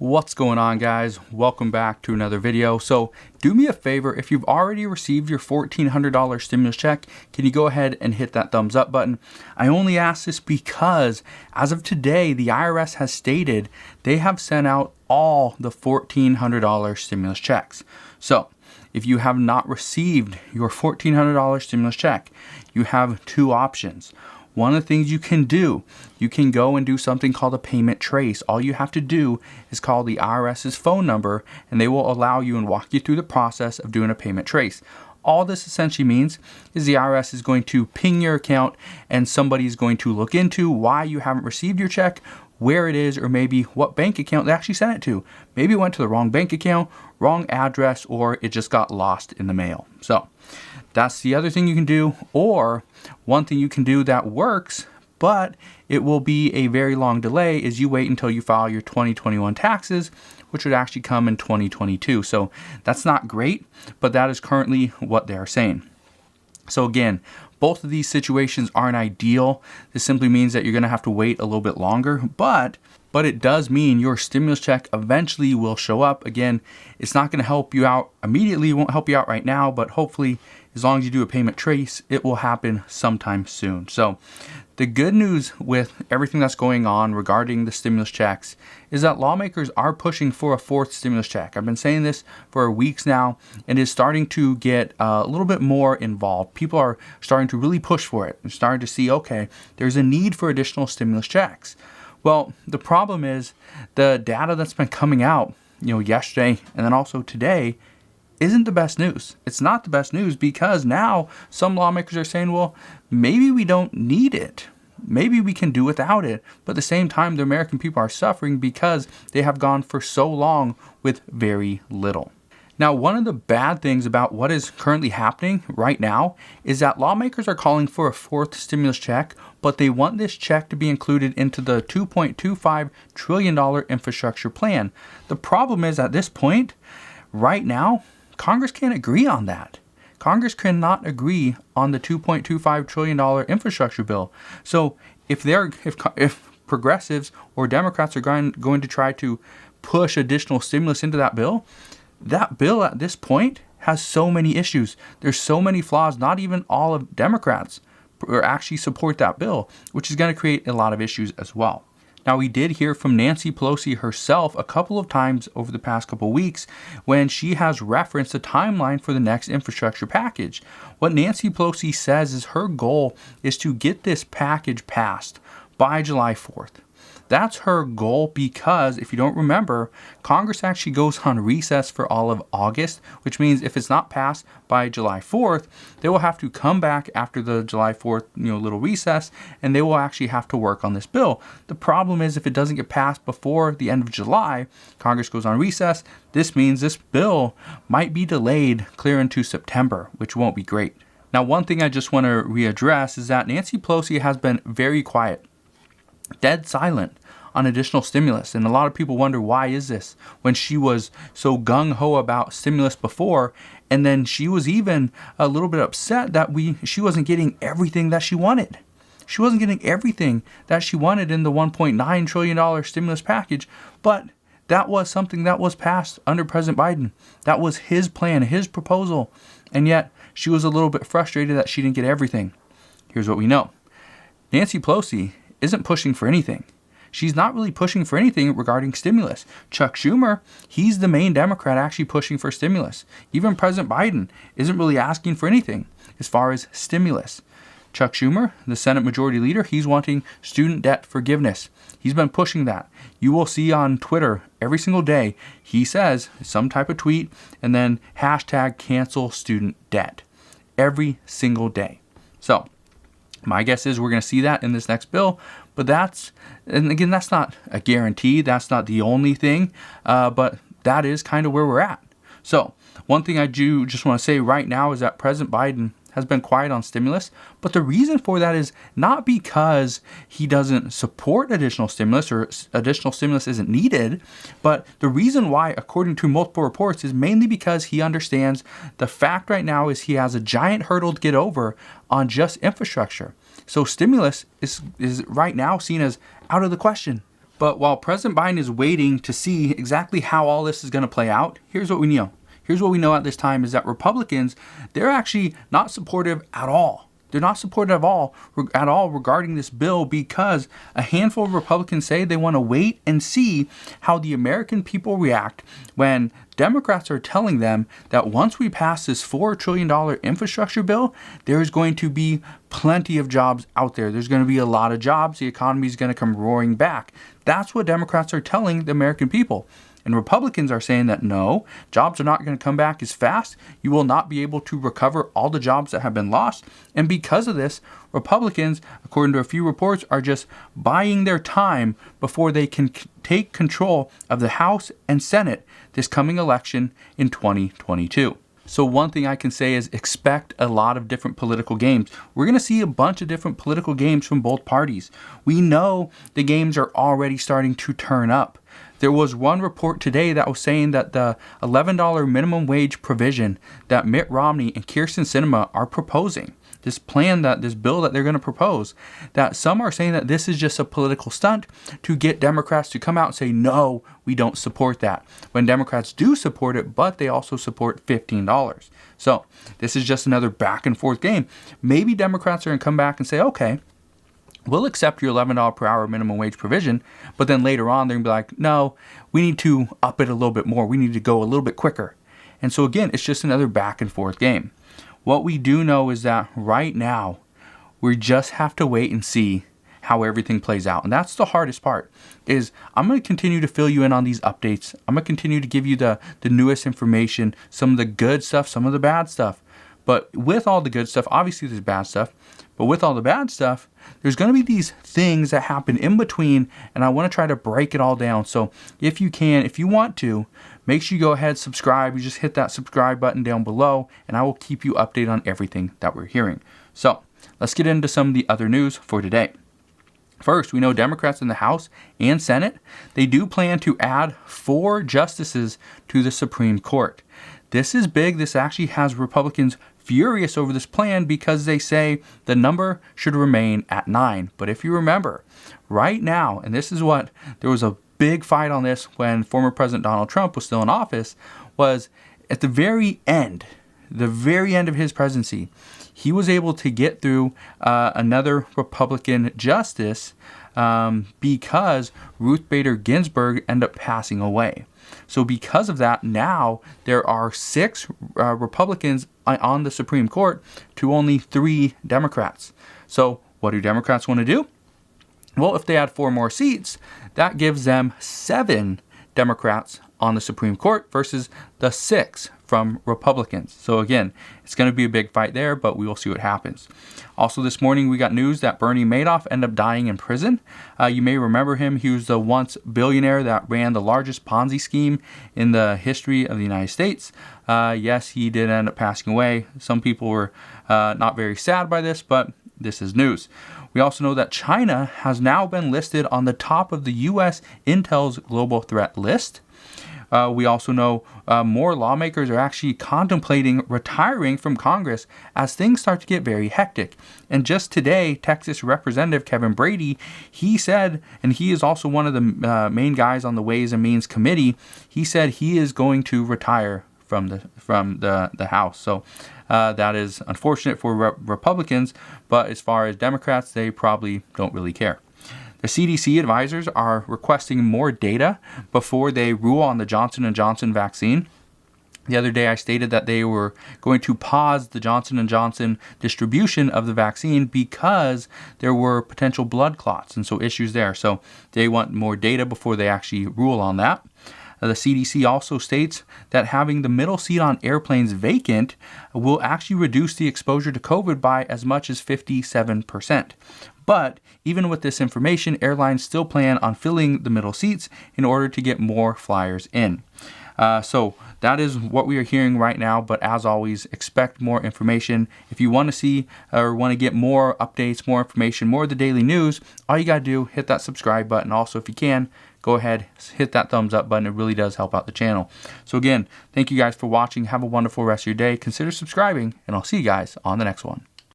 What's going on, guys? Welcome back to another video. So do me a favor, if you've already received your $1,400 stimulus check, can you go ahead and hit that thumbs up button? I only ask this because as of today, the IRS has stated they have sent out all the $1,400 stimulus checks. So if you have not received your $1,400 stimulus check, you have two options. One of the things you can do, you can go and do something called a payment trace. All you have to do is call the IRS's phone number and they will allow you and walk you through the process of doing a payment trace. All this essentially means is the IRS is going to ping your account and somebody is going to look into why you haven't received your check, where it is, or maybe what bank account they actually sent it to. Maybe it went to the wrong bank account, wrong address, or it just got lost in the mail. So that's the other thing you can do, or one thing you can do that works, but it will be a very long delay, is you wait until you file your 2021 taxes, which would actually come in 2022. So that's not great, but that is currently what they're saying. So again, both of these situations aren't ideal. This simply means that you're going to have to wait a little bit longer, but it does mean your stimulus check eventually will show up. Again, it's not going to help you out immediately. It won't help you out right now, but hopefully as long as you do a payment trace, it will happen sometime soon. So the good news with everything that's going on regarding the stimulus checks is that lawmakers are pushing for a fourth stimulus check. I've been saying this for weeks now, and is starting to get a little bit more involved. People are starting to really push for it. They're starting to see, okay, there's a need for additional stimulus checks. Well, the problem is the data that's been coming out, yesterday and then also today, isn't the best news. It's not the best news because now some lawmakers are saying, well, maybe we don't need it. Maybe we can do without it. But at the same time, the American people are suffering because they have gone for so long with very little. Now, one of the bad things about what is currently happening right now is that lawmakers are calling for a fourth stimulus check, but they want this check to be included into the $2.25 trillion infrastructure plan. The problem is at this point, right now, Congress can't agree on that. Congress cannot agree on the $2.25 trillion infrastructure bill. So if progressives or Democrats are going to try to push additional stimulus into that bill at this point has so many issues. There's so many flaws. Not even all of Democrats actually support that bill, which is going to create a lot of issues as well. Now, we did hear from Nancy Pelosi herself a couple of times over the past couple of weeks when she has referenced a timeline for the next infrastructure package. What Nancy Pelosi says is her goal is to get this package passed by July 4th. That's her goal because, if you don't remember, Congress actually goes on recess for all of August, which means if it's not passed by July 4th, they will have to come back after the July 4th, little recess, and they will actually have to work on this bill. The problem is if it doesn't get passed before the end of July, Congress goes on recess. This means this bill might be delayed clear into September, which won't be great. Now, one thing I just want to readdress is that Nancy Pelosi has been very quiet, dead silent on additional stimulus. And a lot of people wonder, why is this? When she was so gung-ho about stimulus before, and then she was even a little bit upset that she wasn't getting everything that she wanted. She wasn't getting everything that she wanted in the $1.9 trillion stimulus package, but that was something that was passed under President Biden. That was his plan, his proposal. And yet she was a little bit frustrated that she didn't get everything. Here's what we know. Nancy Pelosi isn't pushing for anything. She's not really pushing for anything regarding stimulus. Chuck Schumer, he's the main Democrat actually pushing for stimulus. Even President Biden isn't really asking for anything as far as stimulus. Chuck Schumer, the Senate Majority Leader, he's wanting student debt forgiveness. He's been pushing that. You will see on Twitter every single day, he says some type of tweet and then hashtag cancel student debt every single day. So my guess is we're going to see that in this next bill, but that's not a guarantee. That's not the only thing, but that is kind of where we're at. So one thing I do just want to say right now is that President Biden has been quiet on stimulus, but the reason for that is not because he doesn't support additional stimulus or additional stimulus isn't needed, but the reason why, according to multiple reports, is mainly because he understands the fact right now is he has a giant hurdle to get over on just infrastructure. So stimulus is right now seen as out of the question. But while President Biden is waiting to see exactly how all this is going to play out, here's what we know. Here's what we know at this time is that Republicans, they're actually not supportive at all. They're not supportive at all regarding this bill because a handful of Republicans say they want to wait and see how the American people react when Democrats are telling them that once we pass this $4 trillion infrastructure bill, there's going to be plenty of jobs out there. There's going to be a lot of jobs. The economy is going to come roaring back. That's what Democrats are telling the American people. And Republicans are saying that no, jobs are not going to come back as fast. You will not be able to recover all the jobs that have been lost. And because of this, Republicans, according to a few reports, are just buying their time before they can take control of the House and Senate this coming election in 2022. So one thing I can say is expect a lot of different political games. We're going to see a bunch of different political games from both parties. We know the games are already starting to turn up. There was one report today that was saying that the $11 minimum wage provision that Mitt Romney and Kyrsten Sinema are proposing, this bill that they're going to propose, that some are saying that this is just a political stunt to get Democrats to come out and say, no, we don't support that. When Democrats do support it, but they also support $15. So this is just another back and forth game. Maybe Democrats are going to come back and say, okay, we'll accept your $11 per hour minimum wage provision, but then later on they're going to be like, no, we need to up it a little bit more. We need to go a little bit quicker. And so again, it's just another back and forth game. What we do know is that right now, we just have to wait and see how everything plays out. And that's the hardest part, is I'm going to continue to fill you in on these updates. I'm going to continue to give you the newest information, some of the good stuff, some of the bad stuff. But with all the good stuff, obviously there's bad stuff, but with all the bad stuff, there's going to be these things that happen in between, and I want to try to break it all down. So if you want to, make sure you go ahead, subscribe. You just hit that subscribe button down below, and I will keep you updated on everything that we're hearing. So let's get into some of the other news for today. First, we know Democrats in the House and Senate, they do plan to add 4 justices to the Supreme Court. This is big. This actually has Republicans furious over this plan because they say the number should remain at 9. But if you remember, right now, and this is what, there was a big fight on this when former President Donald Trump was still in office, was at the very end of his presidency, he was able to get through another Republican justice because Ruth Bader Ginsburg ended up passing away. So because of that, now there are 6 Republicans on the Supreme Court to only 3 Democrats. So what do Democrats want to do? Well, if they add 4 more seats, that gives them 7 Democrats on the Supreme Court versus the 6 from Republicans. So again, it's going to be a big fight there, but we will see what happens. Also this morning, we got news that Bernie Madoff ended up dying in prison. You may remember him. He was the once billionaire that ran the largest Ponzi scheme in the history of the United States. Yes, he did end up passing away. Some people were not very sad by this, but this is news. We also know that China has now been listed on the top of the U.S. Intel's global threat list. We also know more lawmakers are actually contemplating retiring from Congress as things start to get very hectic. And just today, Texas Representative Kevin Brady, he said, and he is also one of the main guys on the Ways and Means Committee, he said he is going to retire from the House. So that is unfortunate for Republicans, but as far as Democrats, they probably don't really care. The CDC advisors are requesting more data before they rule on the Johnson & Johnson vaccine. The other day I stated that they were going to pause the Johnson & Johnson distribution of the vaccine because there were potential blood clots and so issues there. So they want more data before they actually rule on that. The CDC also states that having the middle seat on airplanes vacant will actually reduce the exposure to COVID by as much as 57%. But even with this information, airlines still plan on filling the middle seats in order to get more flyers in. So that is what we are hearing right now. But as always, expect more information. If you want to see or want to get more updates, more information, more of the daily news, all you got to do, hit that subscribe button. Also, if you can, go ahead, hit that thumbs up button. It really does help out the channel. So again, thank you guys for watching. Have a wonderful rest of your day. Consider subscribing, and I'll see you guys on the next one.